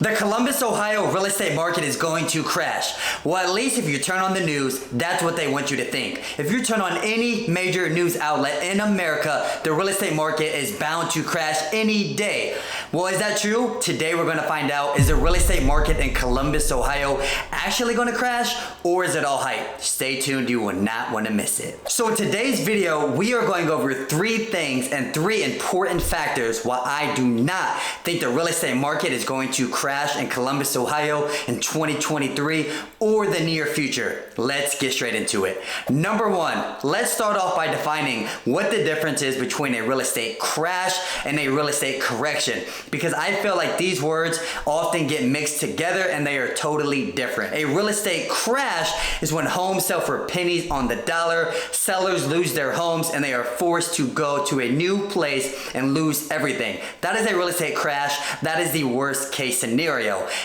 The Columbus, Ohio real estate market is going to crash. Well, at least if you turn on the news, that's what they want you to think. If you turn on any major news outlet in America, the real estate market is bound to crash any day. Well, is that true? Today we're going to find out, is the real estate market in Columbus, Ohio actually going to crash, or is it all hype? Stay tuned, you will not want to miss it. So in today's video, we are going over 3 things and 3 important factors why I do not think the real estate market is going to crash in Columbus, Ohio in 2023 or the near future. Let's get straight into it. Number 1, let's start off by defining what the difference is between a real estate crash and a real estate correction, because I feel like these words often get mixed together and they are totally different. A real estate crash is when homes sell for pennies on the dollar, sellers lose their homes and they are forced to go to a new place and lose everything. That is a real estate crash. That is the worst case scenario.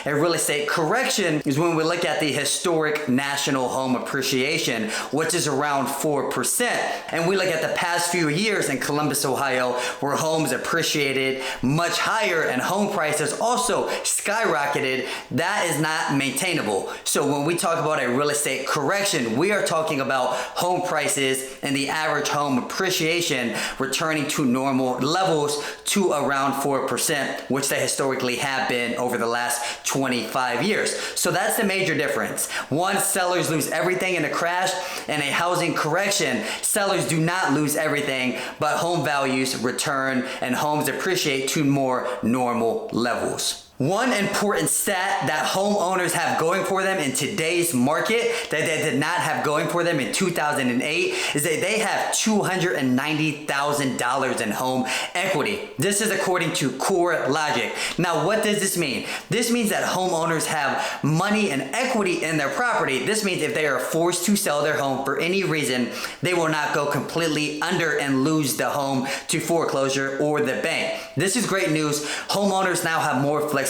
A real estate correction is when we look at the historic national home appreciation, which is around 4%. And we look at the past few years in Columbus, Ohio, where homes appreciated much higher and home prices also skyrocketed. That is not maintainable. So when we talk about a real estate correction, we are talking about home prices and the average home appreciation returning to normal levels to around 4%, which they historically have been over the last 25 years. So that's the major difference. One, sellers lose everything in a crash, and a housing correction, sellers do not lose everything, but home values return and homes appreciate to more normal levels. One important stat that homeowners have going for them in today's market that they did not have going for them in 2008 is that they have $290,000 in home equity. This is according to CoreLogic. Now, what does this mean? This means that homeowners have money and equity in their property. This means if they are forced to sell their home for any reason, they will not go completely under and lose the home to foreclosure or the bank. This is great news. Homeowners now have more flexibility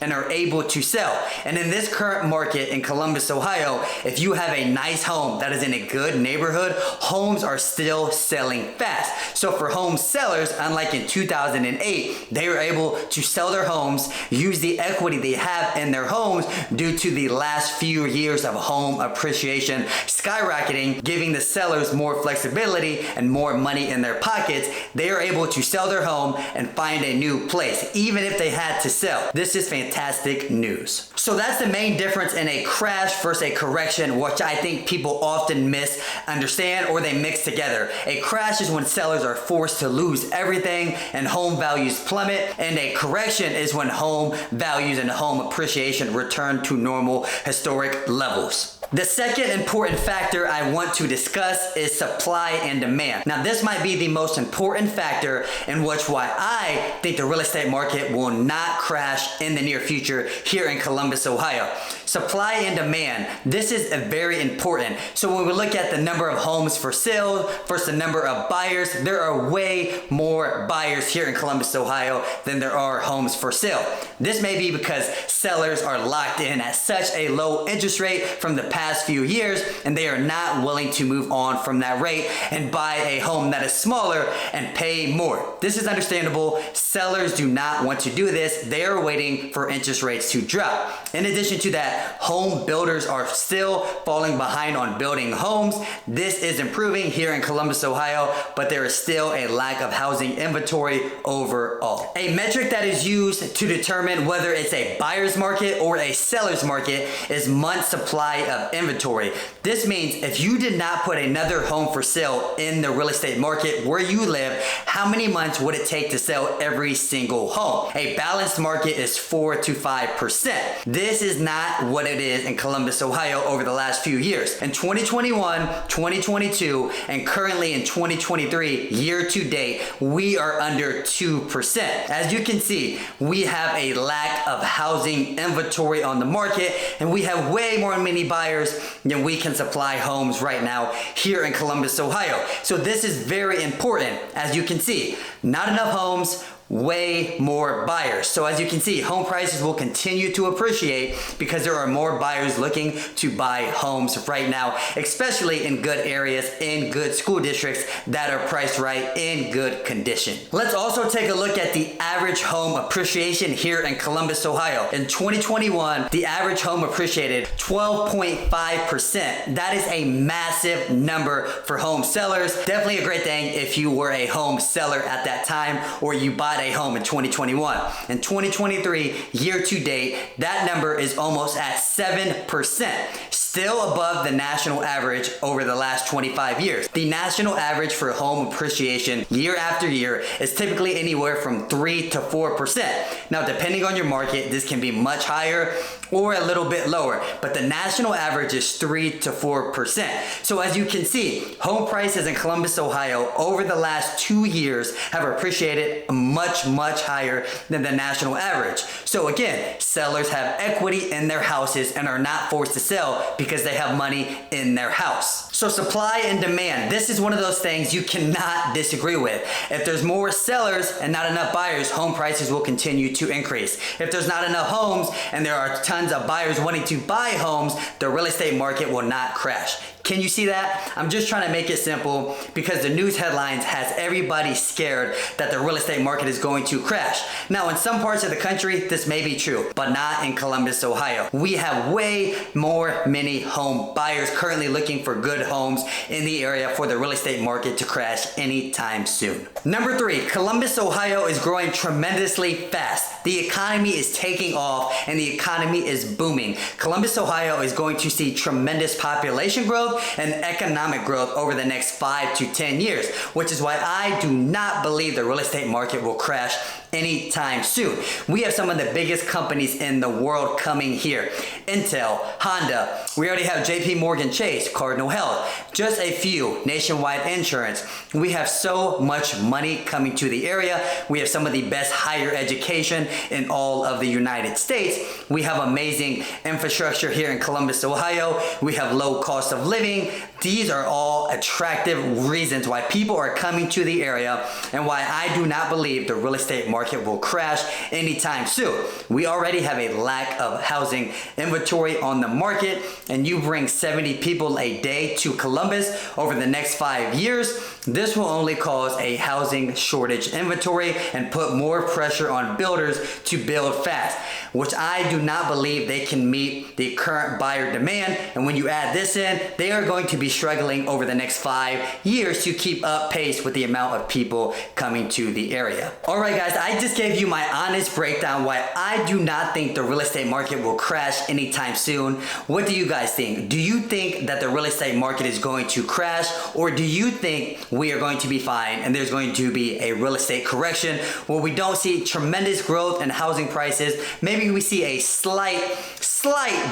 and are able to sell. And in this current market in Columbus, Ohio, if you have a nice home that is in a good neighborhood, homes are still selling fast. So for home sellers, unlike in 2008, they were able to sell their homes, use the equity they have in their homes due to the last few years of home appreciation skyrocketing, giving the sellers more flexibility and more money in their pockets. They are able to sell their home and find a new place, even if they had to sell. This is fantastic news. So that's the main difference in a crash versus a correction, which I think people often misunderstand or they mix together. A crash is when sellers are forced to lose everything and home values plummet, and a correction is when home values and home appreciation return to normal historic levels. The second important factor I want to discuss is supply and demand. Now, this might be the most important factor in why I think the real estate market will not crash in the near future here in Columbus, Ohio. Supply and demand. This is very important. So when we look at the number of homes for sale versus the number of buyers, there are way more buyers here in Columbus, Ohio than there are homes for sale. This may be because sellers are locked in at such a low interest rate from the past few years, and they are not willing to move on from that rate and buy a home that is smaller and pay more. This is understandable. Sellers do not want to do this. They are waiting for interest rates to drop. In addition to that, home builders are still falling behind on building homes. This is improving here in Columbus, Ohio, but there is still a lack of housing inventory overall. A metric that is used to determine whether it's a buyer's market or a seller's market is month supply of inventory. This means if you did not put another home for sale in the real estate market where you live, how many months would it take to sell every single home? A balanced market is 4 to 5%. This is not what it is in Columbus, Ohio over the last few years. In 2021, 2022, and currently in 2023, year to date, we are under 2%. As you can see, we have a lack of housing inventory on the market, and we have way more many buyers than we can supply homes right now here in Columbus, Ohio. So this is very important. As you can see, not enough homes, way more buyers. So as you can see, home prices will continue to appreciate because there are more buyers looking to buy homes right now, especially in good areas, in good school districts that are priced right, in good condition. Let's also take a look at the average home appreciation here in Columbus, Ohio. In 2021, the average home appreciated 12.5%. That is a massive number for home sellers. Definitely a great thing if you were a home seller at that time or you bought a home in 2021. In 2023, year to date, that number is almost at 7%. Still above the national average over the last 25 years. The national average for home appreciation year after year is typically anywhere from 3 to 4%. Now, depending on your market, this can be much higher or a little bit lower, but the national average is 3 to 4%. So as you can see, home prices in Columbus, Ohio over the last 2 years have appreciated much, much higher than the national average. So again, sellers have equity in their houses and are not forced to sell because they have money in their house. So supply and demand, this is one of those things you cannot disagree with. If there's more sellers and not enough buyers, home prices will continue to increase. If there's not enough homes and there are tons of buyers wanting to buy homes, the real estate market will not crash. Can you see that? I'm just trying to make it simple because the news headlines has everybody scared that the real estate market is going to crash. Now, in some parts of the country, this may be true, but not in Columbus, Ohio. We have way many home buyers currently looking for good homes in the area for the real estate market to crash anytime soon. Number 3, Columbus, Ohio is growing tremendously fast. The economy is taking off and the economy is booming. Columbus, Ohio is going to see tremendous population growth and economic growth over the next 5 to 10 years, which is why I do not believe the real estate market will crash anytime soon. We have some of the biggest companies in the world coming here. Intel, Honda, we already have JP Morgan Chase, Cardinal Health, just a few, Nationwide Insurance. We have so much money coming to the area. We have some of the best higher education in all of the United States. We have amazing infrastructure here in Columbus, Ohio. We have low cost of living. These are all attractive reasons why people are coming to the area and why I do not believe the real estate market will crash anytime soon. We already have a lack of housing inventory on the market, and you bring 70 people a day to Columbus over the next 5 years, this will only cause a housing shortage inventory and put more pressure on builders to build fast, which I do not believe they can meet the current buyer demand. And when you add this in, they are going to be struggling over the next 5 years to keep up pace with the amount of people coming to the area. All right, guys, I just gave you my honest breakdown why I do not think the real estate market will crash anytime soon. What do you guys think? Do you think that the real estate market is going to crash, or do you think we are going to be fine and there's going to be a real estate correction where we don't see tremendous growth in housing prices? Maybe we see a slight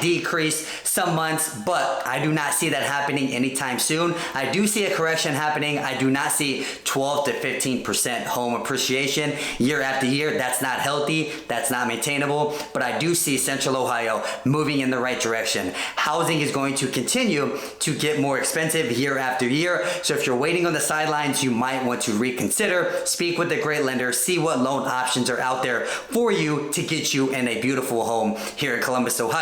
decrease some months, but I do not see that happening anytime soon. I do see a correction happening. I do not see 12 to 15% home appreciation year after year. That's not healthy. That's not maintainable, but I do see Central Ohio moving in the right direction. Housing is going to continue to get more expensive year after year. So if you're waiting on the sidelines, you might want to reconsider, speak with a great lender, see what loan options are out there for you to get you in a beautiful home here in Columbus, Ohio.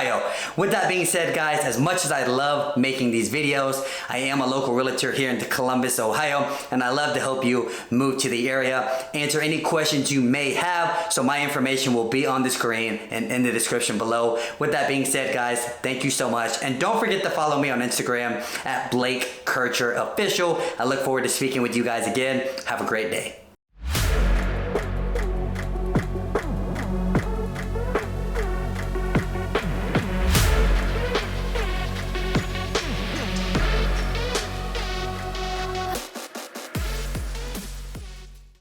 With that being said, guys, as much as I love making these videos, I am a local realtor here in Columbus, Ohio, and I love to help you move to the area, answer any questions you may have. So my information will be on the screen and in the description below. With that being said, guys, thank you so much. And don't forget to follow me on Instagram at Blake Kircher Official. I look forward to speaking with you guys again. Have a great day.